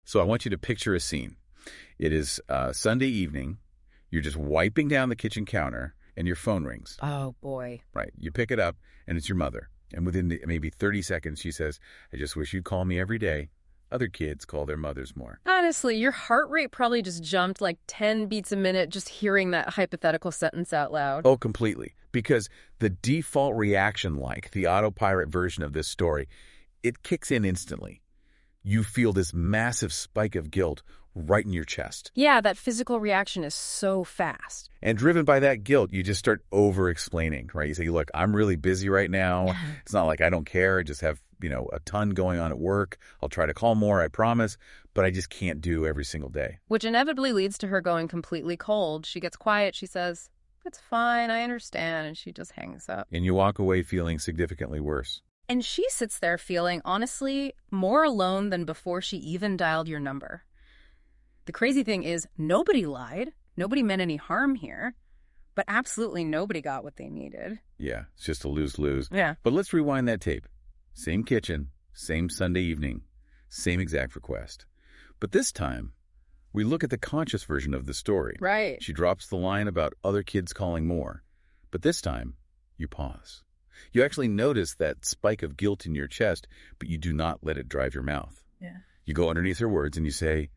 So I want you to picture a scene. It is Sunday evening. You're just wiping down the kitchen counter, and your phone rings. Oh, boy. Right. You pick it up, and it's your mother. And within maybe 30 seconds, she says, I just wish you'd call me every day. Other kids call their mothers more. Honestly, your heart rate probably just jumped like 10 beats a minute just hearing that hypothetical sentence out loud. Oh, completely. Because the default reaction, like the autopilot version of this story, it kicks in instantly. You feel this massive spike of guilt right in your chest. Yeah, that physical reaction is so fast. And driven by that guilt, you just start over-explaining, right? You say, look, I'm really busy right now. It's not like I don't care. I just have, a ton going on at work. I'll try to call more, I promise, but I just can't do every single day. Which inevitably leads to her going completely cold. She gets quiet. She says, it's fine, I understand, and she just hangs up. And you walk away feeling significantly worse. And she sits there feeling, honestly, more alone than before she even dialed your number. The crazy thing is, nobody lied. Nobody meant any harm here. But absolutely nobody got what they needed. Yeah, it's just a lose-lose. Yeah. But let's rewind that tape. Same kitchen, same Sunday evening, same exact request. But this time, we look at the conscious version of the story. Right. She drops the line about other kids calling more. But this time, you pause. You actually notice that spike of guilt in your chest, but you do not let it drive your mouth. Yeah. You go underneath her words and you say,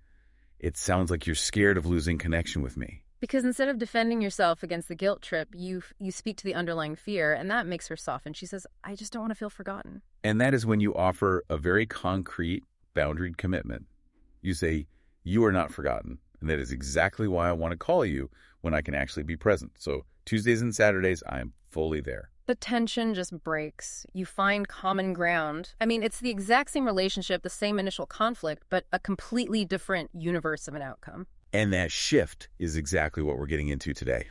it sounds like you're scared of losing connection with me. Because instead of defending yourself against the guilt trip, you speak to the underlying fear, and that makes her soften. She says, I just don't want to feel forgotten. And that is when you offer a very concrete, boundaried commitment. You say, you are not forgotten, and that is exactly why I want to call you when I can actually be present. So Tuesdays and Saturdays, I am fully there. The tension just breaks. You find common ground. I mean, it's the exact same relationship, the same initial conflict, but a completely different universe of an outcome. And that shift is exactly what we're getting into today.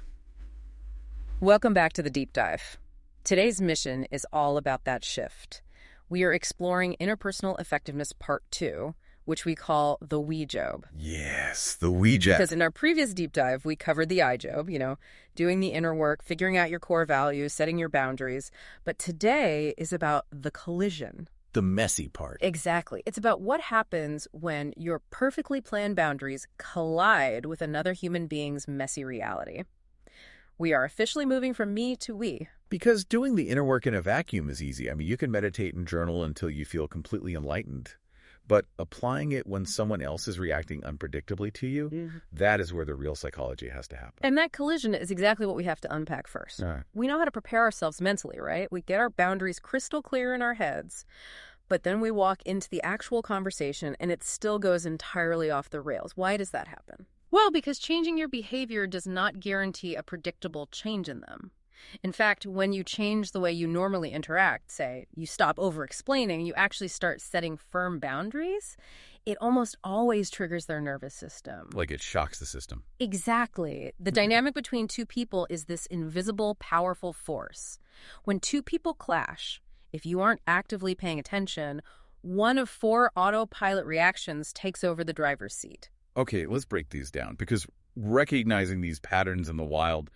Welcome back to the deep dive. Today's mission is all about that shift. We are exploring Interpersonal Effectiveness Part 2, which we call the we job. Yes, the we job. Because in our previous deep dive, we covered the I job, doing the inner work, figuring out your core values, setting your boundaries. But today is about the collision. The messy part. Exactly. It's about what happens when your perfectly planned boundaries collide with another human being's messy reality. We are officially moving from me to we. Because doing the inner work in a vacuum is easy. I mean, you can meditate and journal until you feel completely enlightened. But applying it when someone else is reacting unpredictably to you, that is where the real psychology has to happen. And that collision is exactly what we have to unpack first. Right. We know how to prepare ourselves mentally, right? We get our boundaries crystal clear in our heads, but then we walk into the actual conversation and it still goes entirely off the rails. Why does that happen? Well, because changing your behavior does not guarantee a predictable change in them. In fact, when you change the way you normally interact, say you stop over-explaining, you actually start setting firm boundaries, it almost always triggers their nervous system. Like it shocks the system. Exactly. The dynamic between two people is this invisible, powerful force. When two people clash, if you aren't actively paying attention, one of 4 autopilot reactions takes over the driver's seat. Okay, let's break these down, because recognizing these patterns in the wild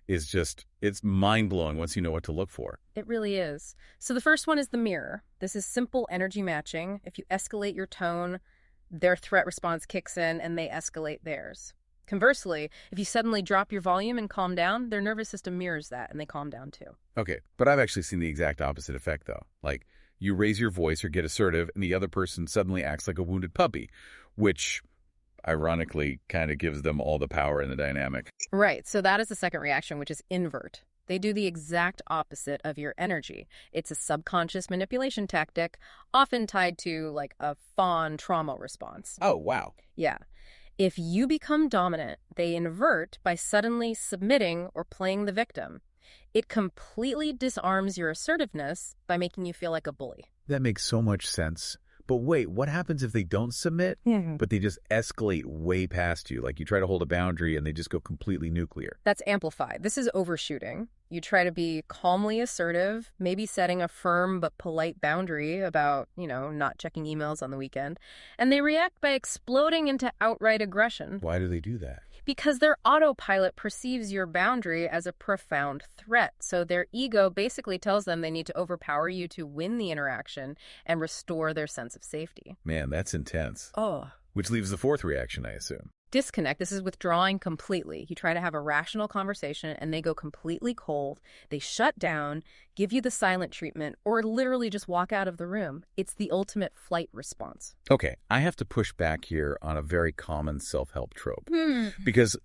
is just, it's mind-blowing once you know what to look for. It really is. So the first one is the mirror. This is simple energy matching. If you escalate your tone, their threat response kicks in and they escalate theirs. Conversely, if you suddenly drop your volume and calm down, their nervous system mirrors that and they calm down too. Okay, but I've actually seen the exact opposite effect though. Like, you raise your voice or get assertive and the other person suddenly acts like a wounded puppy, which ironically kind of gives them all the power in the dynamic. Right. So that is the second reaction, which is invert. They do the exact opposite of your energy. It's a subconscious manipulation tactic, often tied to like a fawn trauma response. Oh, wow. Yeah. If you become dominant, they invert by suddenly submitting or playing the victim. It completely disarms your assertiveness by making you feel like a bully. That makes so much sense. But wait, what happens if they don't submit, but they just escalate way past you? Like you try to hold a boundary and they just go completely nuclear. That's amplified. This is overshooting. You try to be calmly assertive, maybe setting a firm but polite boundary about, not checking emails on the weekend. And they react by exploding into outright aggression. Why do they do that? Because their autopilot perceives your boundary as a profound threat. So their ego basically tells them they need to overpower you to win the interaction and restore their sense of safety. Man, that's intense. Oh, Which leaves the fourth reaction, I assume. Disconnect. This is withdrawing completely. You try to have a rational conversation and they go completely cold. They shut down, give you the silent treatment, or literally just walk out of the room. It's the ultimate flight response. Okay, I have to push back here on a very common self-help trope. Because,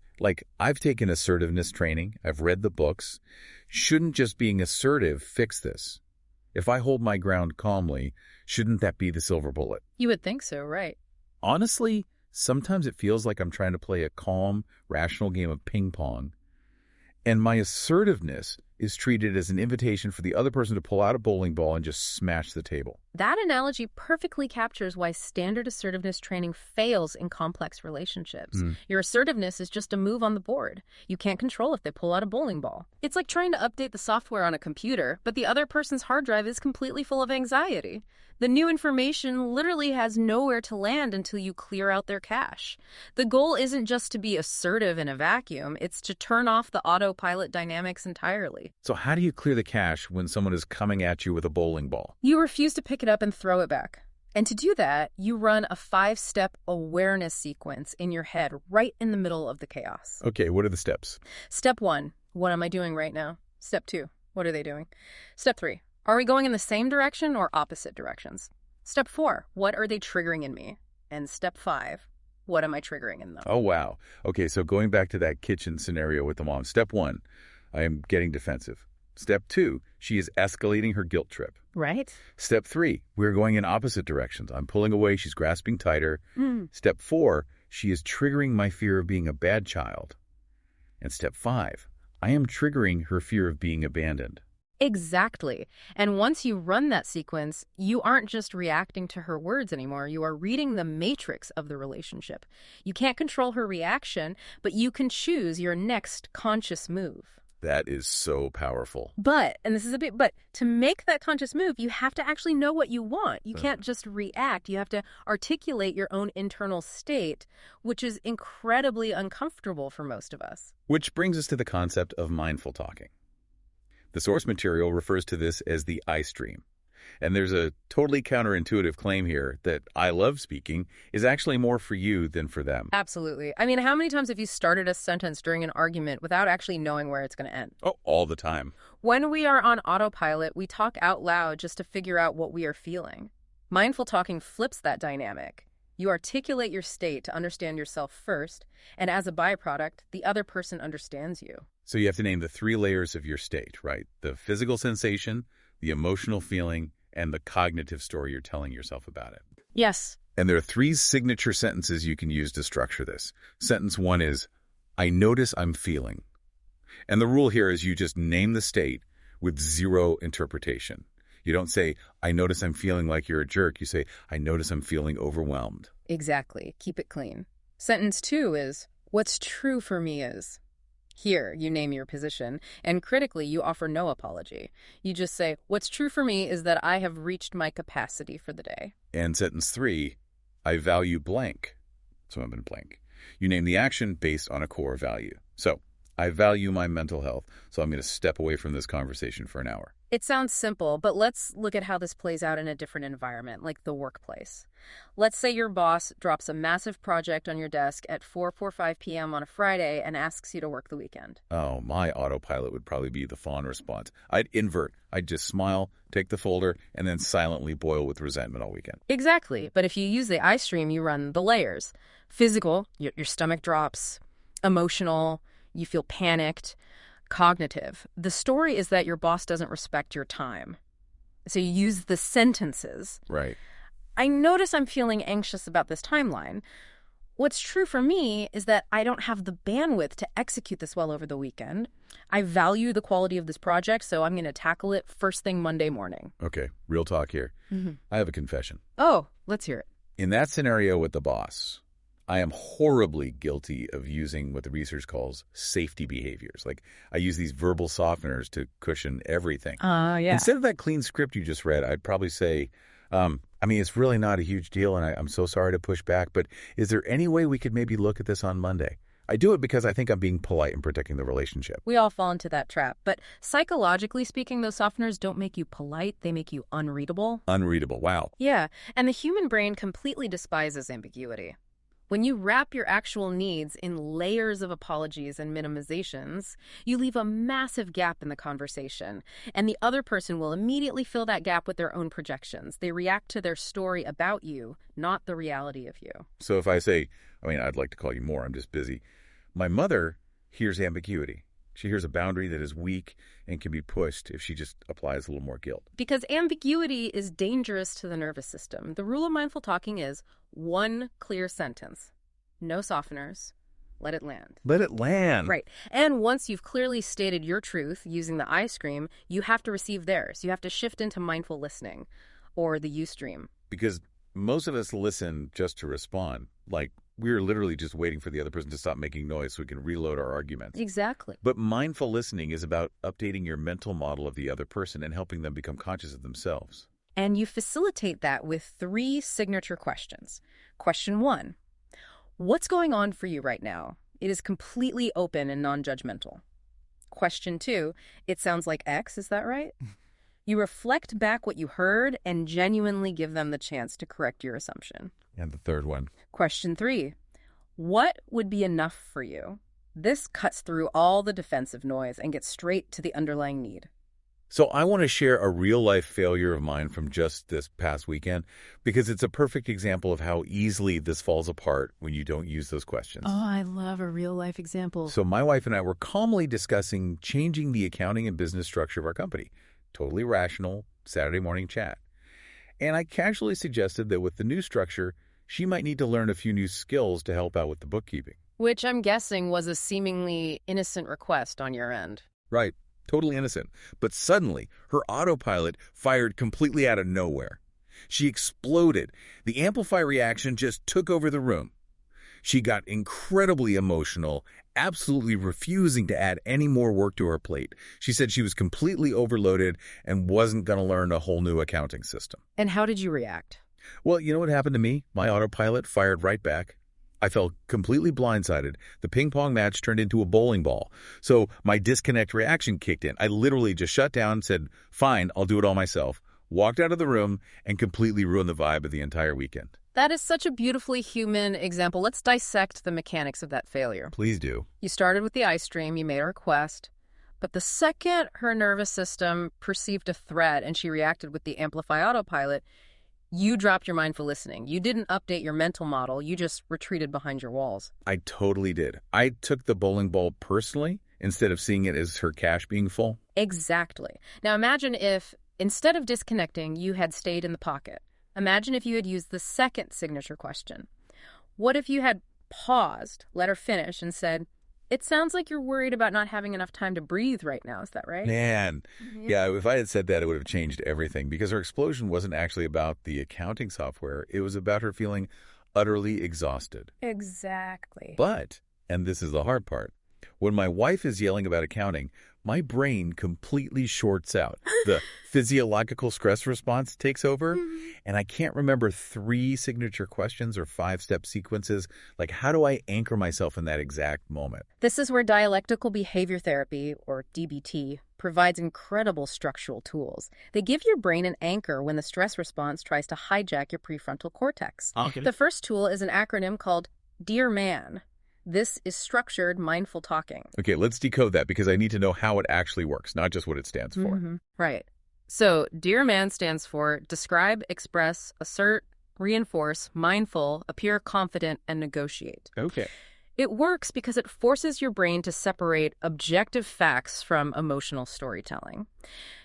I've taken assertiveness training. I've read the books. Shouldn't just being assertive fix this? If I hold my ground calmly, shouldn't that be the silver bullet? You would think so, right? Honestly, sometimes it feels like I'm trying to play a calm, rational game of ping pong, and my assertiveness is treated as an invitation for the other person to pull out a bowling ball and just smash the table. That analogy perfectly captures why standard assertiveness training fails in complex relationships. Your assertiveness is just a move on the board. You can't control if they pull out a bowling ball. It's like trying to update the software on a computer, but the other person's hard drive is completely full of anxiety. The new information literally has nowhere to land until you clear out their cache. The goal isn't just to be assertive in a vacuum, it's to turn off the autopilot dynamics entirely. So how do you clear the cache when someone is coming at you with a bowling ball? You refuse to pick it up and throw it back. And to do that, you run a 5-step awareness sequence in your head right in the middle of the chaos. Okay, what are the steps? Step 1, what am I doing right now? Step 2, what are they doing? Step 3, are we going in the same direction or opposite directions? Step 4, what are they triggering in me? And step 5, what am I triggering in them? Oh, wow. Okay, so going back to that kitchen scenario with the mom. Step 1, I am getting defensive. Step 2, she is escalating her guilt trip. Right. Step 3, we're going in opposite directions. I'm pulling away, she's grasping tighter. Step 4, she is triggering my fear of being a bad child. And step 5, I am triggering her fear of being abandoned. Exactly. And once you run that sequence, you aren't just reacting to her words anymore. You are reading the matrix of the relationship. You can't control her reaction, but you can choose your next conscious move. That is so powerful. But to make that conscious move, you have to actually know what you want. You can't just react. You have to articulate your own internal state, which is incredibly uncomfortable for most of us. Which brings us to the concept of mindful talking. The source material refers to this as the I stream. And there's a totally counterintuitive claim here that I love speaking is actually more for you than for them. Absolutely. I mean, how many times have you started a sentence during an argument without actually knowing where it's going to end? Oh, all the time. When we are on autopilot, we talk out loud just to figure out what we are feeling. Mindful talking flips that dynamic. You articulate your state to understand yourself first, and as a byproduct, the other person understands you. So you have to name the 3 layers of your state, right? The physical sensation, the emotional feeling, and the cognitive story you're telling yourself about it. Yes. And there are 3 signature sentences you can use to structure this. Sentence 1 is, I notice I'm feeling. And the rule here is you just name the state with 0 interpretation. You don't say, I notice I'm feeling like you're a jerk. You say, I notice I'm feeling overwhelmed. Exactly. Keep it clean. Sentence 2 is, what's true for me is. Here, you name your position, and critically, you offer no apology. You just say, what's true for me is that I have reached my capacity for the day. And sentence 3, I value blank. So I'm in blank. You name the action based on a core value. So, I value my mental health, so I'm going to step away from this conversation for an hour. It sounds simple, but let's look at how this plays out in a different environment, like the workplace. Let's say your boss drops a massive project on your desk at 4:45 p.m. on a Friday and asks you to work the weekend. Oh, my autopilot would probably be the fawn response. I'd invert. I'd just smile, take the folder, and then silently boil with resentment all weekend. Exactly, but if you use the I stream, you run the layers. Physical, your stomach drops. Emotional, you feel panicked. Cognitive, the story is that your boss doesn't respect your time. So you use the sentences. Right. I notice I'm feeling anxious about this timeline. What's true for me is that I don't have the bandwidth to execute this well over the weekend. I value the quality of this project, so I'm going to tackle it first thing Monday morning. Okay, real talk here. I have a confession. Oh, let's hear it. In that scenario with the boss, I am horribly guilty of using what the research calls safety behaviors. Like, I use these verbal softeners to cushion everything. Yeah. Instead of that clean script you just read, I'd probably say, it's really not a huge deal, and I'm so sorry to push back, but is there any way we could maybe look at this on Monday? I do it because I think I'm being polite and protecting the relationship. We all fall into that trap. But psychologically speaking, those softeners don't make you polite. They make you unreadable. Unreadable. Wow. Yeah. And the human brain completely despises ambiguity. When you wrap your actual needs in layers of apologies and minimizations, you leave a massive gap in the conversation, and the other person will immediately fill that gap with their own projections. They react to their story about you, not the reality of you. So if I say, I'd like to call you more, I'm just busy, my mother hears ambiguity. She hears a boundary that is weak and can be pushed if she just applies a little more guilt. Because ambiguity is dangerous to the nervous system. The rule of mindful talking is one clear sentence. No softeners. Let it land. Let it land. Right. And once you've clearly stated your truth using the I stream, you have to receive theirs. You have to shift into mindful listening, or the you stream. Because most of us listen just to respond. Like, we're literally just waiting for the other person to stop making noise so we can reload our arguments. Exactly. But mindful listening is about updating your mental model of the other person and helping them become conscious of themselves. And you facilitate that with 3 signature questions. Question 1, what's going on for you right now? It is completely open and non-judgmental. Question 2, it sounds like X, is that right? You reflect back what you heard and genuinely give them the chance to correct your assumption. And the third one. Question 3, what would be enough for you? This cuts through all the defensive noise and gets straight to the underlying need. So I want to share a real-life failure of mine from just this past weekend because it's a perfect example of how easily this falls apart when you don't use those questions. Oh, I love a real-life example. So my wife and I were calmly discussing changing the accounting and business structure of our company. Totally rational Saturday morning chat. And I casually suggested that with the new structure, she might need to learn a few new skills to help out with the bookkeeping. Which I'm guessing was a seemingly innocent request on your end. Right. Totally innocent. But suddenly, her autopilot fired completely out of nowhere. She exploded. The Amplify reaction just took over the room. She got incredibly emotional, absolutely refusing to add any more work to her plate. She said she was completely overloaded and wasn't going to learn a whole new accounting system. And how did you react? Well, you know what happened to me? My autopilot fired right back. I felt completely blindsided. The ping pong match turned into a bowling ball. So my disconnect reaction kicked in. I literally just shut down, said, fine, I'll do it all myself, walked out of the room, and completely ruined the vibe of the entire weekend. That is such a beautifully human example. Let's dissect the mechanics of that failure. Please do. You started with the I stream, you made a request, but the second her nervous system perceived a threat and she reacted with the Amplify autopilot, you dropped your mindful listening. You didn't update your mental model. You just retreated behind your walls. I totally did. I took the bowling ball personally instead of seeing it as her cash being full. Exactly. Now imagine if, instead of disconnecting, you had stayed in the pocket. Imagine if you had used the second signature question. What if you had paused, let her finish, and said, it sounds like you're worried about not having enough time to breathe right now. Is that right? Man, yeah, if I had said that, it would have changed everything because her explosion wasn't actually about the accounting software. It was about her feeling utterly exhausted. Exactly. But, and this is the hard part, when my wife is yelling about accounting, my brain completely shorts out. The physiological stress response takes over, and I can't remember 3 signature questions or 5-step sequences. Like, how do I anchor myself in that exact moment? This is where Dialectical Behavior Therapy, or DBT, provides incredible structural tools. They give your brain an anchor when the stress response tries to hijack your prefrontal cortex. Okay. The first tool is an acronym called Dear Man. This is structured mindful talking. Okay, let's decode that because I need to know how it actually works, not just what it stands for. Right. So, Dear Man stands for describe, express, assert, reinforce, mindful, appear confident, and negotiate. Okay. It works because it forces your brain to separate objective facts from emotional storytelling.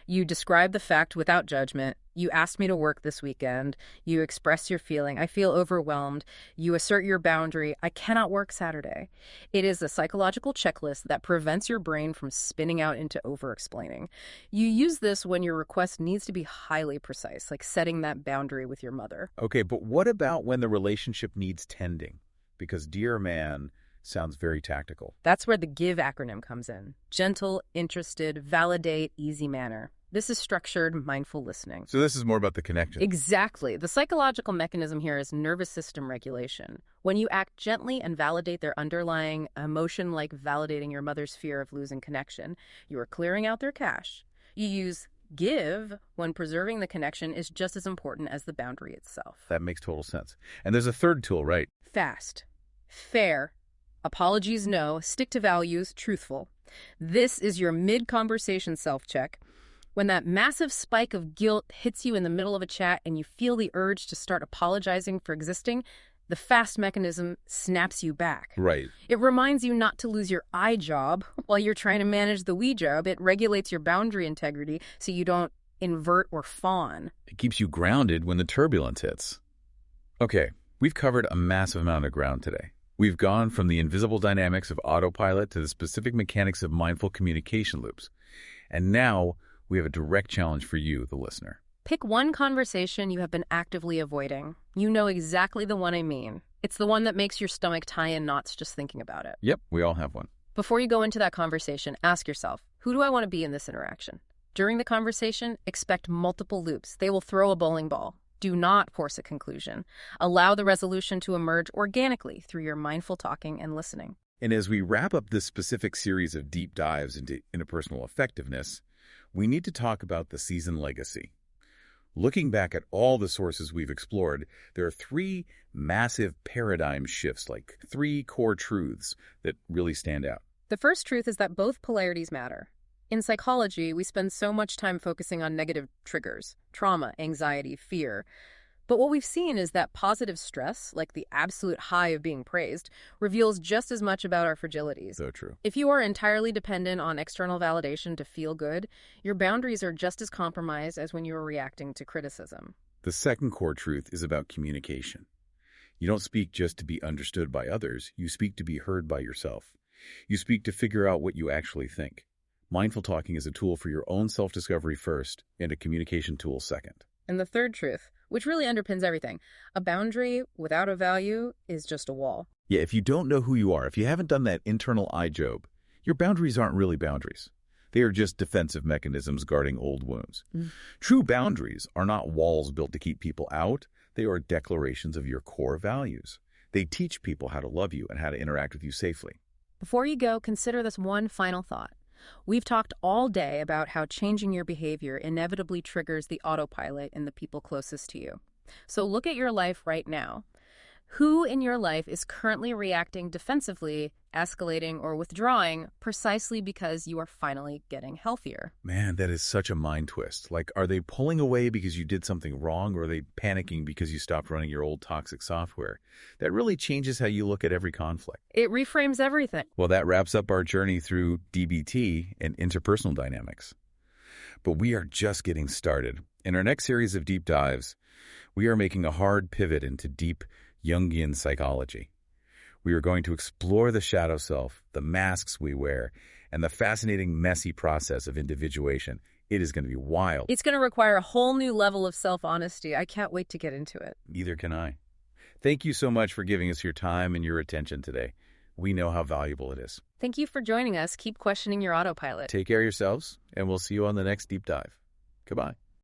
You describe the fact without judgment. You asked me to work this weekend. You express your feeling. I feel overwhelmed. You assert your boundary. I cannot work Saturday. It is a psychological checklist that prevents your brain from spinning out into over-explaining. You use this when your request needs to be highly precise, like setting that boundary with your mother. Okay, but what about when the relationship needs tending? Because Dear Man sounds very tactical. That's where the GIVE acronym comes in. Gentle, interested, validate, easy manner. This is structured, mindful listening. So this is more about the connection. Exactly. The psychological mechanism here is nervous system regulation. When you act gently and validate their underlying emotion, like validating your mother's fear of losing connection, you are clearing out their cache. You use give when preserving the connection is just as important as the boundary itself. That makes total sense. And there's a third tool, right? FAST. Fair. Apologies, no. Stick to values, truthful. This is your mid-conversation self-check. When that massive spike of guilt hits you in the middle of a chat and you feel the urge to start apologizing for existing, the FAST mechanism snaps you back. Right. It reminds you not to lose your I job while you're trying to manage the we job. It regulates your boundary integrity so you don't invert or fawn. It keeps you grounded when the turbulence hits. Okay, we've covered a massive amount of ground today. We've gone from the invisible dynamics of autopilot to the specific mechanics of mindful communication loops. And now we have a direct challenge for you, the listener. Pick one conversation you have been actively avoiding. You know exactly the one I mean. It's the one that makes your stomach tie in knots just thinking about it. Yep, we all have one. Before you go into that conversation, ask yourself, who do I want to be in this interaction? During the conversation, expect multiple loops. They will throw a bowling ball. Do not force a conclusion. Allow the resolution to emerge organically through your mindful talking and listening. And as we wrap up this specific series of deep dives into interpersonal effectiveness, we need to talk about the season legacy. Looking back at all the sources we've explored, there are three massive paradigm shifts, like three core truths that really stand out. The first truth is that both polarities matter. In psychology, we spend so much time focusing on negative triggers, trauma, anxiety, fear. But what we've seen is that positive stress, like the absolute high of being praised, reveals just as much about our fragilities. So true. If you are entirely dependent on external validation to feel good, your boundaries are just as compromised as when you are reacting to criticism. The second core truth is about communication. You don't speak just to be understood by others. You speak to be heard by yourself. You speak to figure out what you actually think. Mindful talking is a tool for your own self-discovery first and a communication tool second. And the third truth, which really underpins everything, a boundary without a value is just a wall. Yeah, if you don't know who you are, if you haven't done that internal eye job, your boundaries aren't really boundaries. They are just defensive mechanisms guarding old wounds. True boundaries are not walls built to keep people out. They are declarations of your core values. They teach people how to love you and how to interact with you safely. Before you go, consider this one final thought. We've talked all day about how changing your behavior inevitably triggers the autopilot in the people closest to you. So look at your life right now. Who in your life is currently reacting defensively, escalating, or withdrawing precisely because you are finally getting healthier? Man, that is such a mind twist. Like, are they pulling away because you did something wrong, or are they panicking because you stopped running your old toxic software? That really changes how you look at every conflict. It reframes everything. Well, that wraps up our journey through DBT and interpersonal dynamics. But we are just getting started. In our next series of deep dives, we are making a hard pivot into deep Jungian psychology. We are going to explore the shadow self, the masks we wear, and the fascinating, messy process of individuation. It is going to be wild. It's going to require a whole new level of self-honesty. I can't wait to get into it. Neither can I. Thank you so much for giving us your time and your attention today. We know how valuable it is. Thank you for joining us. Keep questioning your autopilot. Take care of yourselves, and we'll see you on the next deep dive. Goodbye.